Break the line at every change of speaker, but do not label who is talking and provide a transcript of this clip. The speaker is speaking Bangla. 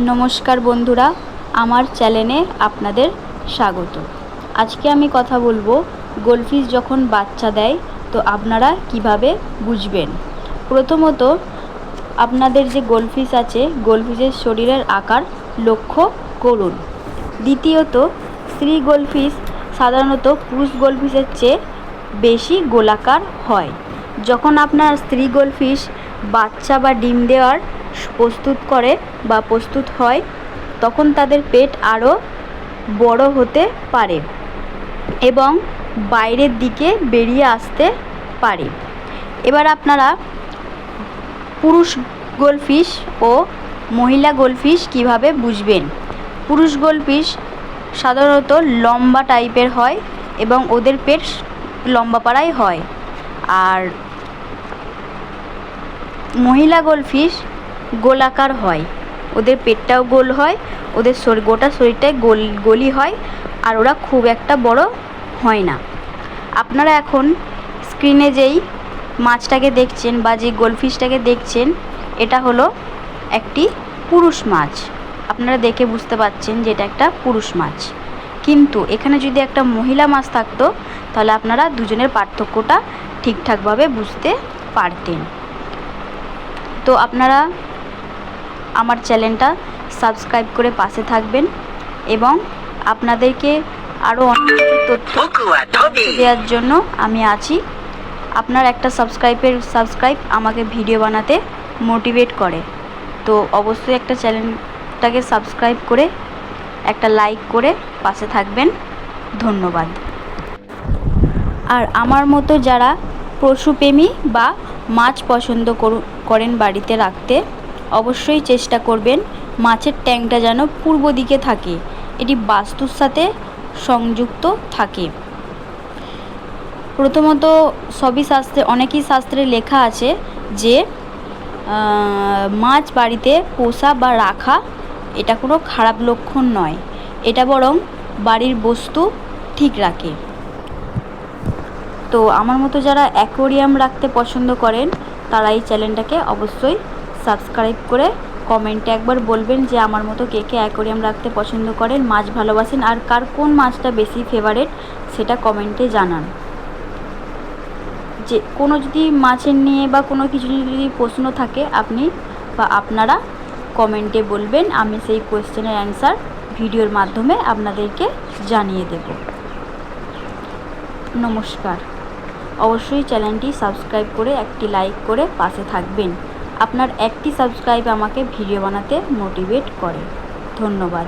নমস্কার বন্ধুরা, আমার চ্যানেলে আপনাদের স্বাগত। আজকে আমি কথা বলবো গোল্ডফিশ যখন বাচ্চা দেয় তো আপনারা কিভাবে বুঝবেন। প্রথমত আপনাদের যে গোল্ডফিশ আছে গোল্ডফিশের শরীরের আকার লক্ষ্য করুন। দ্বিতীয়ত স্ত্রী গোল্ডফিশ সাধারণত পুরুষ গোল্ডফিশের চেয়ে বেশি গোলাকার হয়। যখন আপনার স্ত্রী গোল্ডফিশ বাচ্চা বা ডিম দেওয়ার প্রস্তুত হয় তখন তাদের পেট আরও বড় হতে পারে এবং বাইরের দিকে বেরিয়ে আসতে পারে। এবার আপনারা পুরুষ গোল্ডফিশ ও মহিলা গোল্ডফিশ কিভাবে বুঝবেন। পুরুষ গোল্ডফিশ সাধারণত লম্বা টাইপের হয় এবং ওদের পেট লম্বা পাড়াই হয়, আর মহিলা গোল্ডফিশ গোলাকার হয়, ওদের পেটটাও গোল হয়, ওদের গোটা শরীরটাই গোলই হয়, আর ওরা খুব একটা বড় হয় না। আপনারা এখন স্ক্রিনে যেই মাছটাকে দেখছেন বা যে গোল্ডফিশটাকে দেখছেন এটা হলো একটি পুরুষ মাছ। আপনারা দেখে বুঝতে পারছেন যে এটা একটা পুরুষ মাছ, কিন্তু এখানে যদি একটা মহিলা মাছ থাকতো তাহলে আপনারা দুজনের পার্থক্যটা ঠিকঠাকভাবে বুঝতে পারতেন। তো আপনারা আমার চ্যানেলটা সাবস্ক্রাইব করে পাশে থাকবেন এবং আপনাদেরকে আরও অনেক তথ্য দেওয়ার জন্য আমি আছি। আপনার একটা সাবস্ক্রাইব আমাকে ভিডিও বানাতে মোটিভেট করে। তো অবশ্যই একটা চ্যানেলটাকে সাবস্ক্রাইব করে একটা লাইক করে পাশে থাকবেন। ধন্যবাদ। আর আমার মতো যারা পশুপ্রেমী বা মাছ পছন্দ করেন বাড়িতে রাখতে, অবশ্যই চেষ্টা করবেন মাছের ট্যাঙ্কটা যেন পূর্ব দিকে থাকে, এটি বাস্তুর সাথে সংযুক্ত থাকে। প্রথমত অনেকই শাস্ত্রে লেখা আছে যে মাছ বাড়িতে পোষা বা রাখা এটা কোনো খারাপ লক্ষণ নয়, এটা বরং বাড়ির বস্তু ঠিক রাখে। তো আমার মতো যারা অ্যাকোয়ারিয়াম রাখতে পছন্দ করেন তারা এই চ্যানেলটাকে অবশ্যই সাবস্ক্রাইব করে কমেন্টে একবার বলবেন যে আমার মতো কে কে অ্যাকোয়ারিয়াম রাখতে পছন্দ করেন, মাছ ভালোবাসেন, আর কার কোন মাছটা বেশি ফেভারেট সেটা কমেন্টে জানান। যে কোনো যদি মাছের নিয়ে বা কোনো কিছু যদি প্রশ্ন থাকে আপনারা কমেন্টে বলবেন, আমি সেই কোয়েশ্চেনের অ্যান্সার ভিডিওর মাধ্যমে আপনাদেরকে জানিয়ে দেব। নমস্কার। অবশ্যই চ্যানেলটি সাবস্ক্রাইব করে একটি লাইক করে পাশে থাকবেন। আপনার একটি সাবস্ক্রাইব আমাকে ভিডিও বানাতে মোটিভেট করে। ধন্যবাদ।